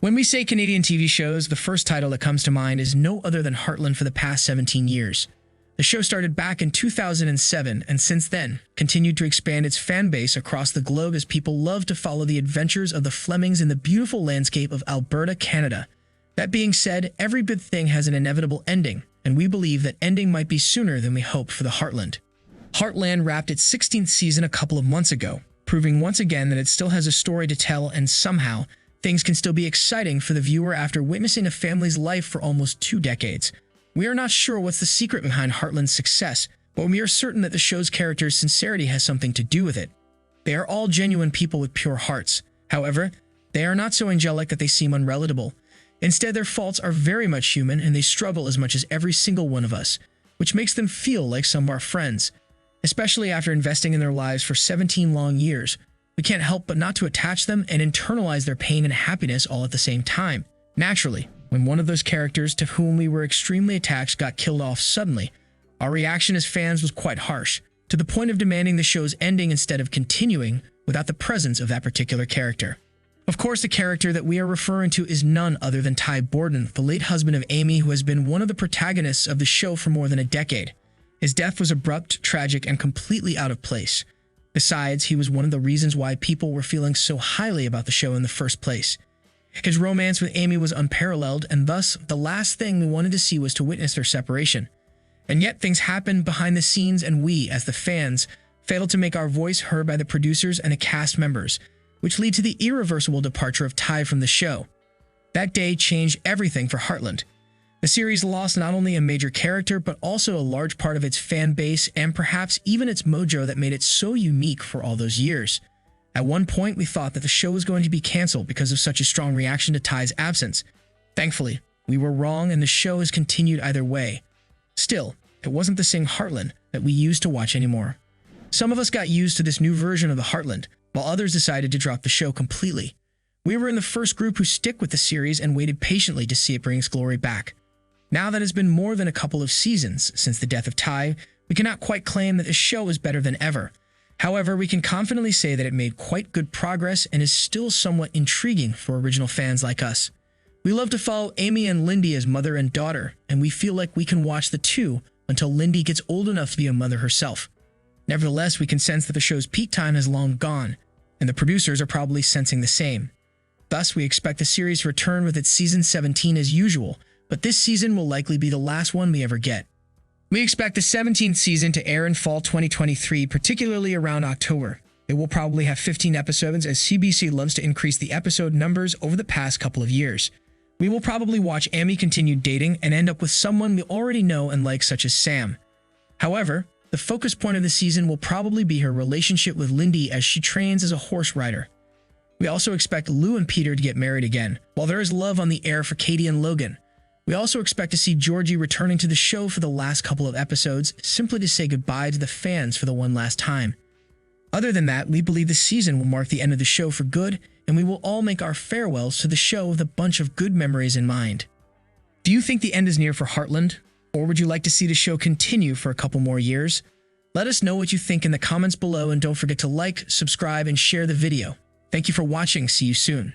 When we say Canadian TV shows, the first title that comes to mind is no other than Heartland for the past 17 years. The show started back in 2007 and since then continued to expand its fan base across the globe as people love to follow the adventures of the Flemings in the beautiful landscape of Alberta, Canada. That being said, every good thing has an inevitable ending, and we believe that ending might be sooner than we hoped for the Heartland. Heartland wrapped its 16th season a couple of months ago, proving once again that it still has a story to tell and somehow, things can still be exciting for the viewer after witnessing a family's life for almost 2 decades. We are not sure what's the secret behind Heartland's success, but we are certain that the show's characters' sincerity has something to do with it. They are all genuine people with pure hearts. However, they are not so angelic that they seem unrelatable. Instead, their faults are very much human and they struggle as much as every single one of us, which makes them feel like some of our friends. Especially after investing in their lives for 17 long years, we can't help but not to attach them and internalize their pain and happiness all at the same time. Naturally, when one of those characters to whom we were extremely attached got killed off suddenly, our reaction as fans was quite harsh, to the point of demanding the show's ending instead of continuing without the presence of that particular character. Of course, the character that we are referring to is none other than Ty Borden, the late husband of Amy, who has been one of the protagonists of the show for more than a decade. His death was abrupt, tragic, and completely out of place. Besides, he was one of the reasons why people were feeling so highly about the show in the first place. His romance with Amy was unparalleled, and thus, the last thing we wanted to see was to witness their separation. And yet, things happened behind the scenes, and we, as the fans, failed to make our voice heard by the producers and the cast members, which led to the irreversible departure of Ty from the show. That day changed everything for Heartland. The series lost not only a major character, but also a large part of its fan base and perhaps even its mojo that made it so unique for all those years. At one point, we thought that the show was going to be canceled because of such a strong reaction to Ty's absence. Thankfully, we were wrong and the show has continued either way. Still, it wasn't the same Heartland that we used to watch anymore. Some of us got used to this new version of the Heartland, while others decided to drop the show completely. We were in the first group who stick with the series and waited patiently to see it bring its glory back. Now that it's been more than a couple of seasons since the death of Ty, we cannot quite claim that the show is better than ever. However, we can confidently say that it made quite good progress and is still somewhat intriguing for original fans like us. We love to follow Amy and Lindy as mother and daughter, and we feel like we can watch the two until Lindy gets old enough to be a mother herself. Nevertheless, we can sense that the show's peak time has long gone, and the producers are probably sensing the same. Thus, we expect the series to return with its season 17 as usual, but this season will likely be the last one we ever get. We expect the 17th season to air in fall 2023, particularly around October. It will probably have 15 episodes as CBC loves to increase the episode numbers over the past couple of years. We will probably watch Amy continue dating and end up with someone we already know and like, such as Sam. However, the focus point of the season will probably be her relationship with Lindy as she trains as a horse rider. We also expect Lou and Peter to get married again, while there is love on the air for Katie and Logan. We also expect to see Georgie returning to the show for the last couple of episodes, simply to say goodbye to the fans for the one last time. Other than that, we believe the season will mark the end of the show for good, and we will all make our farewells to the show with a bunch of good memories in mind. Do you think the end is near for Heartland? Or would you like to see the show continue for a couple more years? Let us know what you think in the comments below, and don't forget to like, subscribe, and share the video. Thank you for watching. See you soon.